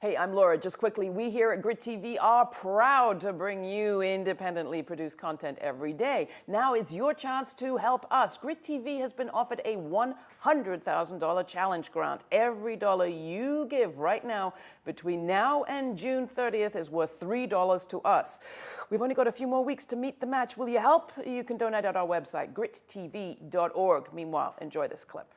Hey, I'm Laura. Just quickly, we here at GRITtv are proud to bring you independently produced content every day. Now it's your chance to help us. GRITtv has been offered a $100,000 challenge grant. Every dollar you give right now between now and June 30th is worth $3 to us. We've only got a few more weeks to meet the match. Will you help? You can donate at our website, GRITtv.org. Meanwhile, enjoy this clip.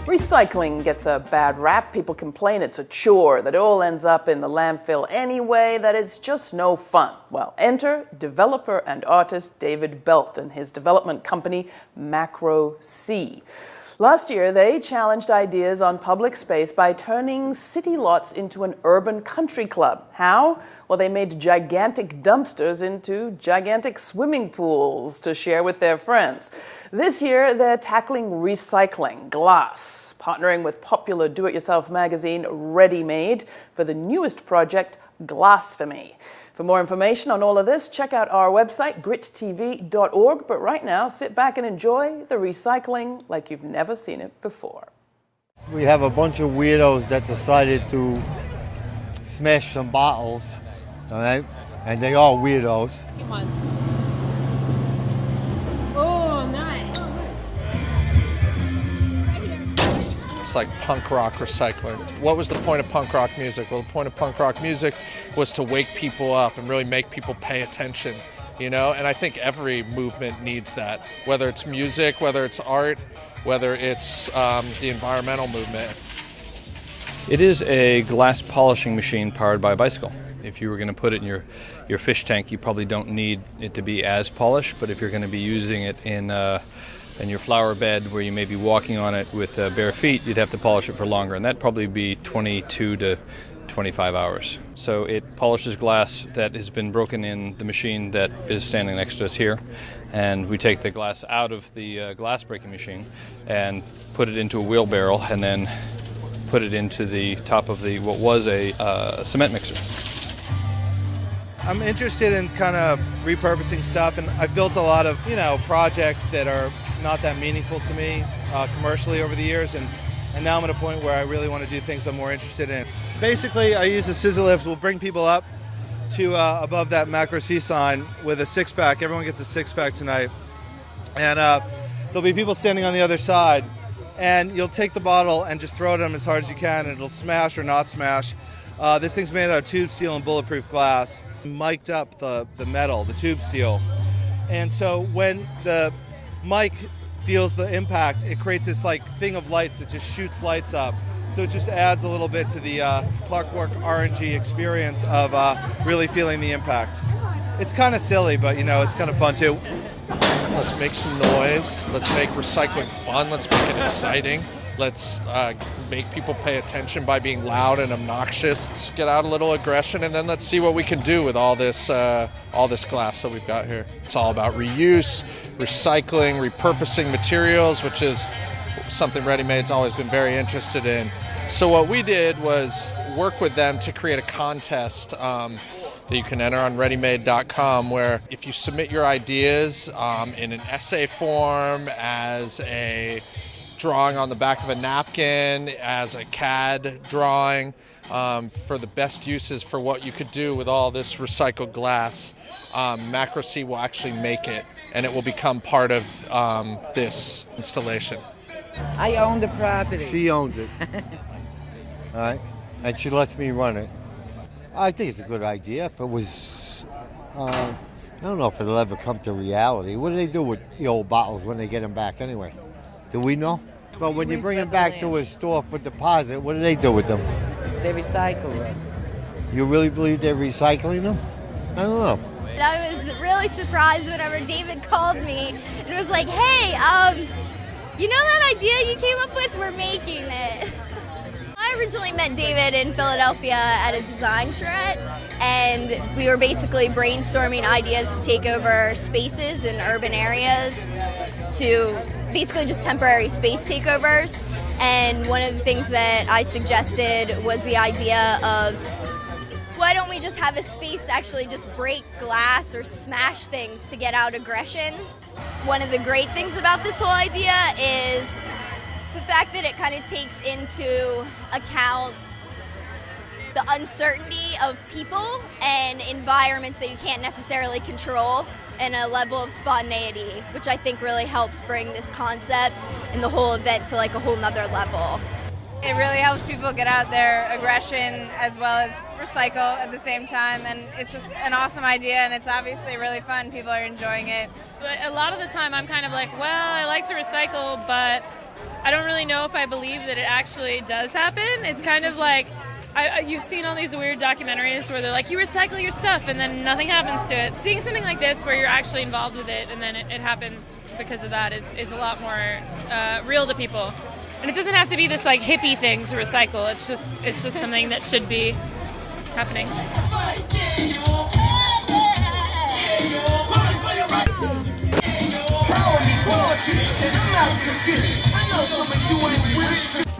Recycling gets a bad rap. People complain it's a chore, that it all ends up in the landfill anyway, that it's just no fun. Well, enter developer and artist David Belt and his development company, Macro C. Last year, they challenged ideas on public space by turning city lots into an urban country club. How? Well, they made gigantic dumpsters into gigantic swimming pools to share with their friends. This year, they're tackling recycling glass, partnering with popular do-it-yourself magazine Ready Made for the newest project, Glassphemy. For more information on all of this, check out our website, GRITtv.org. But right now, sit back and enjoy the recycling like you've never seen it before. We have a bunch of weirdos that decided to smash some bottles, all right? And they are weirdos. Come on. Oh, nice. It's like punk rock recycling. What was the point of punk rock music? Well, the point of punk rock music was to wake people up and really make people pay attention, you know? And I think every movement needs that, whether it's music, whether it's art, whether it's the environmental movement. It is a glass polishing machine powered by a bicycle. If you were going to put it in your fish tank, you probably don't need it to be as polished, but if you're going to be using it in your flower bed where you may be walking on it with bare feet, you'd have to polish it for longer, and that'd probably be 22 to 25 hours. So it polishes glass that has been broken in the machine that is standing next to us here, and we take the glass out of the glass breaking machine and put it into a wheelbarrow and then put it into the top of what was a cement mixer. I'm interested in kind of repurposing stuff, and I've built a lot of, projects that are not that meaningful to me commercially over the years, and now I'm at a point where I really want to do things I'm more interested in. Basically, I use a scissor lift. We'll bring people up to above that Macro C sign with a six-pack. Everyone gets a six-pack tonight. And there'll be people standing on the other side, and you'll take the bottle and just throw it at them as hard as you can, and it'll smash or not smash. This thing's made out of tube steel and bulletproof glass. Mic'd up the metal, the tube steel. And so when the mic feels the impact, it creates this thing of lights that just shoots lights up. So it just adds a little bit to the clockwork orangey experience of really feeling the impact. It's kind of silly, but it's kind of fun too. Let's make some noise. Let's make recycling fun. Let's make it exciting. Let's make people pay attention by being loud and obnoxious. Let's get out a little aggression, and then let's see what we can do with all this glass that we've got here. It's all about reuse, recycling, repurposing materials, which is something Ready Made's always been very interested in. So what we did was work with them to create a contest that you can enter on readymade.com, where if you submit your ideas in an essay form, as a drawing on the back of a napkin, as a CAD drawing, for the best uses for what you could do with all this recycled glass, Macro C will actually make it, and it will become part of this installation. I own the property. She owns it. All right? And she lets me run it. I think it's a good idea. If it was, I don't know if it'll ever come to reality. What do they do with the old bottles when they get them back anyway? Do we know? But when you bring them back to a store for deposit, what do they do with them? They recycle them. You really believe they're recycling them? I don't know. I was really surprised whenever David called me and was like, hey, you know that idea you came up with? We're making it. I originally met David in Philadelphia at a design charrette, and we were basically brainstorming ideas to take over spaces in urban areas, to basically just temporary space takeovers. And one of the things that I suggested was the idea of, why don't we just have a space to actually just break glass or smash things to get out aggression? One of the great things about this whole idea is the fact that it kind of takes into account the uncertainty of people and environments that you can't necessarily control, and a level of spontaneity, which I think really helps bring this concept and the whole event to like a whole nother level. It really helps people get out their aggression as well as recycle at the same time, and it's just an awesome idea, and it's obviously really fun. People are enjoying it. But a lot of the time I'm kind of like, well, I like to recycle, but I don't really know if I believe that it actually does happen. It's kind of like, you've seen all these weird documentaries where they're like, you recycle your stuff and then nothing happens to it. Seeing something like this where you're actually involved with it and then it happens because of that is a lot more real to people. And it doesn't have to be this like hippie thing to recycle. It's just something that should be happening. And I'm out to get it. I know some of you ain't with it.